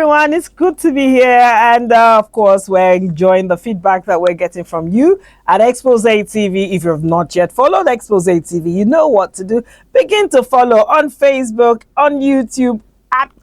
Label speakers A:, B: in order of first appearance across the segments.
A: everyone. It's good to be here. And of course, we're enjoying the feedback that we're getting from you at Expose TV. If you've not yet followed Expose TV, you know what to do. Begin to follow on Facebook, on YouTube,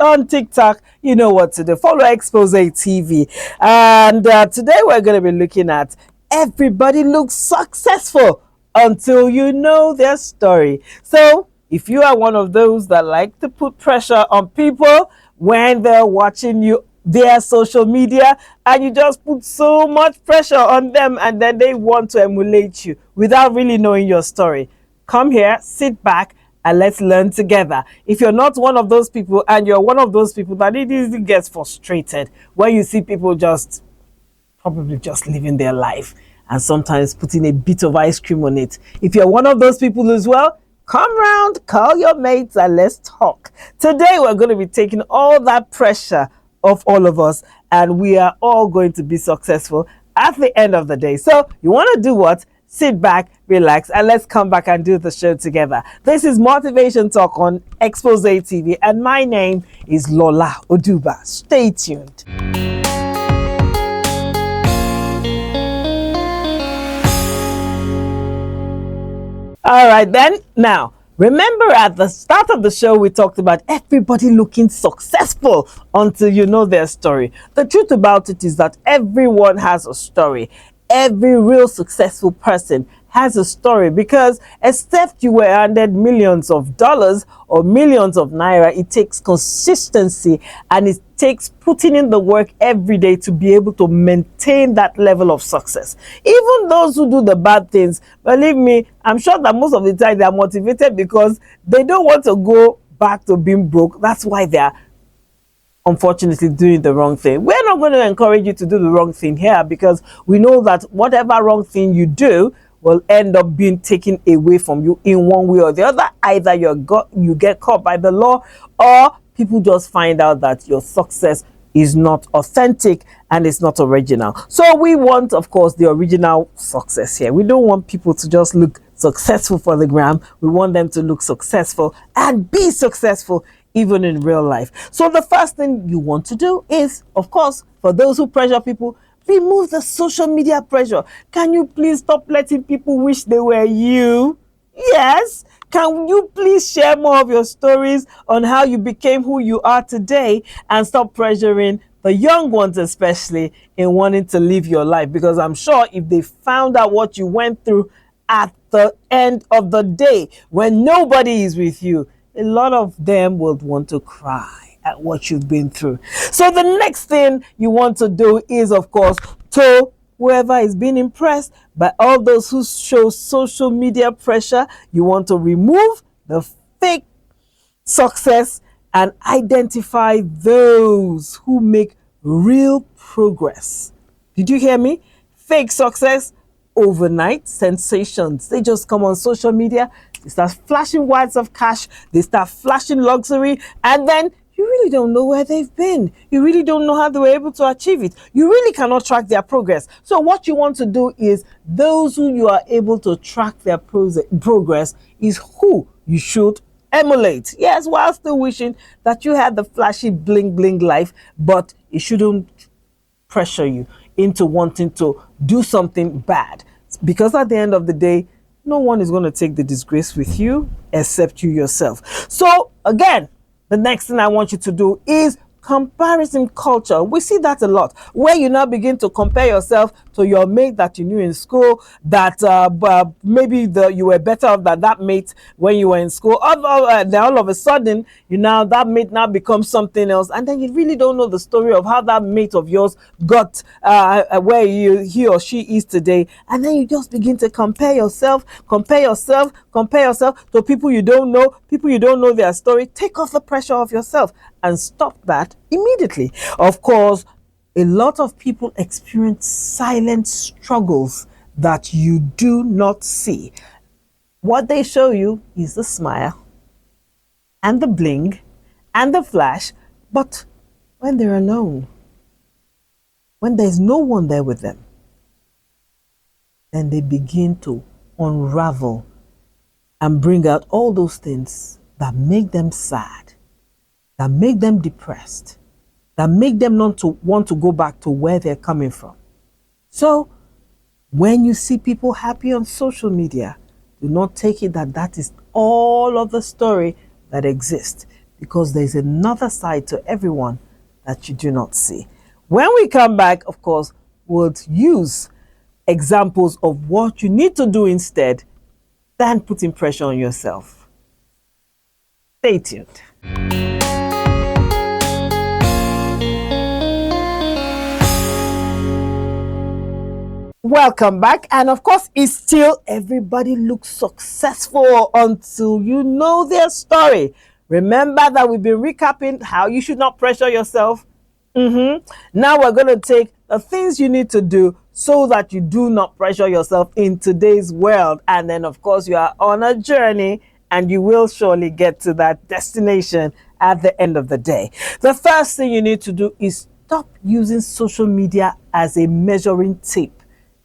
A: on TikTok. You know what to do. Follow Expose TV. And today we're going to be looking at everybody looks successful until you know their story. So if you are one of those that like to put pressure on people when they're watching you, their social media, and you just put so much pressure on them and then they want to emulate you without really knowing your story, come here, sit back, and let's learn together. If you're not one of those people and you're one of those people that it easily gets frustrated when you see people probably just living their life and sometimes putting a bit of ice cream on it. If you're one of those people as well, come round, call your mates, and let's talk. Today, we're going to be taking all that pressure off all of us, and we are all going to be successful at the end of the day. So, you want to do what? Sit back, relax, and let's come back and do the show together. This is Motivation Talk on Expose TV, and my name is Lola Oduba. Stay tuned. All right, then. Now, remember at the start of the show, we talked about everybody looking successful until you know their story. The truth about it is that everyone has a story. Every real successful person has a story, because except you were handed millions of dollars or millions of naira, it takes consistency and it takes putting in the work every day to be able to maintain that level of success. Even those who do the bad things, believe me, I'm sure that most of the time they are motivated because they don't want to go back to being broke. That's why they are unfortunately doing the wrong thing. We're not going to encourage you to do the wrong thing here, because we know that whatever wrong thing you do will end up being taken away from you in one way or the other. Either you get caught by the law, or people just find out that your success is not authentic and it's not original. So we want, of course, the original success here. We don't want people to just look successful for the gram. We want them to look successful and be successful even in real life. So the first thing you want to do is, of course, for those who pressure people, remove the social media pressure. Can you please stop letting people wish they were you? Yes. Can you please share more of your stories on how you became who you are today, and stop pressuring the young ones, especially in wanting to live your life? Because I'm sure if they found out what you went through at the end of the day, when nobody is with you, a lot of them would want to cry at what you've been through. So the next thing you want to do is, of course, to whoever is being impressed by all those who show social media pressure, you want to remove the fake success and identify those who make real progress. Did you hear me? Fake success, overnight sensations. They just come on social media, they start flashing wads of cash, they start flashing luxury, and then you really don't know where they've been. You really don't know how they were able to achieve it. You really cannot track their progress. So what you want to do is, those who you are able to track their progress is who you should emulate. Yes, while still wishing that you had the flashy bling bling life, but it shouldn't pressure you into wanting to do something bad. Because at the end of the day, no one is going to take the disgrace with you except you yourself. So again, the next thing I want you to do is comparison culture. We see that a lot, where you now begin to compare yourself to your mate that you knew in school, that maybe you were better than that mate when you were in school. Then all of a sudden, that mate now becomes something else, and then you really don't know the story of how that mate of yours got where he or she is today, and then you just begin to compare yourself to people you don't know their story. Take off the pressure of yourself and stop that immediately. Of course, a lot of people experience silent struggles that you do not see. What they show you is the smile and the bling and the flash, but when they're alone, when there's no one there with them, then they begin to unravel and bring out all those things that make them sad, that make them depressed, that make them not to want to go back to where they're coming from. So when you see people happy on social media, do not take it that that is all of the story that exists, because there's another side to everyone that you do not see. When we come back, of course, we'll use examples of what you need to do instead than putting pressure on yourself. Stay tuned. Welcome back. And of course, it's still everybody looks successful until you know their story. Remember that we've been recapping how you should not pressure yourself. Now we're going to take the things you need to do so that you do not pressure yourself in today's world. And then, of course, you are on a journey and you will surely get to that destination at the end of the day. The first thing you need to do is stop using social media as a measuring tape.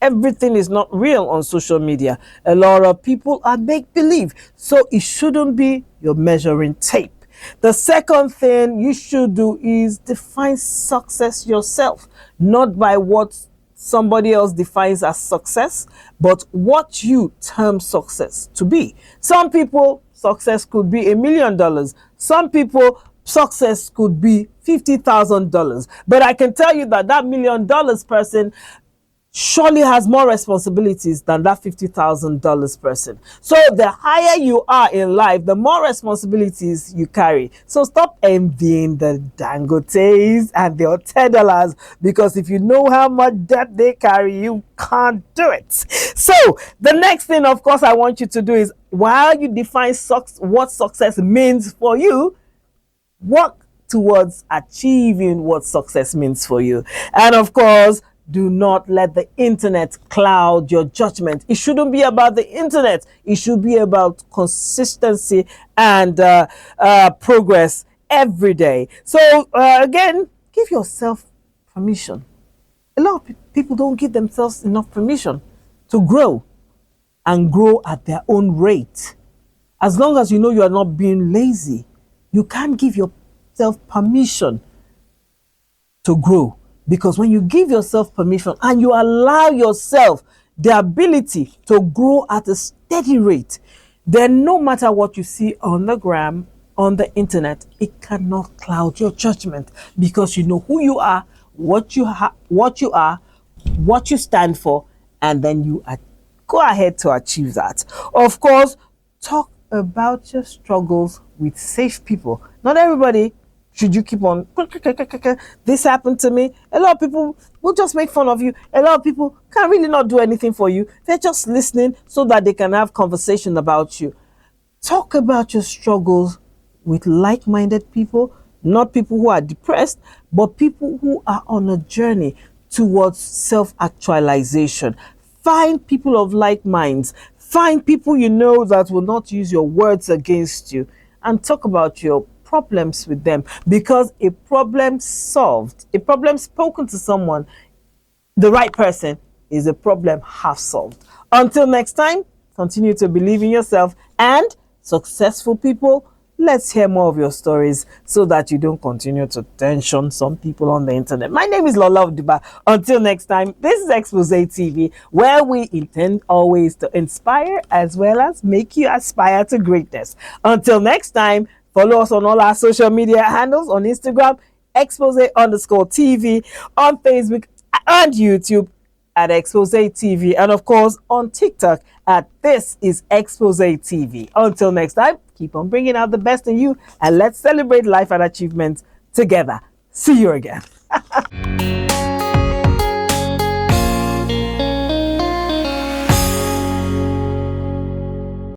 A: Everything is not real on social media. A lot of people are make-believe, so it shouldn't be your measuring tape. The second thing you should do is define success yourself, not by what somebody else defines as success, but what you term success to be. Some people, success could be $1 million. Some people, success could be $50,000. But I can tell you that that $1 million person surely has more responsibilities than that $50,000 person. So the higher you are in life, the more responsibilities you carry. So stop envying the Dangotes and the $10, because if you know how much debt they carry, you can't do it. So the next thing, of course, I want you to do is, while you define what success means for you, work towards achieving what success means for you. And of course, do not let the internet cloud your judgment. It shouldn't be about the internet. It should be about consistency and progress every day. So again, give yourself permission. A lot of people don't give themselves enough permission to grow and grow at their own rate. As long as you know you are not being lazy, you can't give yourself permission to grow. Because when you give yourself permission and you allow yourself the ability to grow at a steady rate, then no matter what you see on the gram, on the internet, it cannot cloud your judgment, because you know who you are, what you are, what you stand for, and then you go ahead to achieve that. Of course, talk about your struggles with safe people. Not everybody should you keep on, this happened to me. A lot of people will just make fun of you. A lot of people can really not do anything for you. They're just listening so that they can have conversation about you. Talk about your struggles with like-minded people, not people who are depressed, but people who are on a journey towards self-actualization. Find people of like minds. Find people you know that will not use your words against you, and talk about your problems with them, because a problem solved, a problem spoken to someone, the right person, is a problem half solved. Until next time, continue to believe in yourself, and successful people, let's hear more of your stories so that you don't continue to tension some people on the internet. My name is Lola Odiba. Until next time, this is Expose TV, where we intend always to inspire as well as make you aspire to greatness. Until next time, follow us on all our social media handles on Instagram, expose_TV, on Facebook and YouTube at Expose TV, and of course on TikTok at This is Expose TV. Until next time, keep on bringing out the best in you, and let's celebrate life and achievements together. See you again.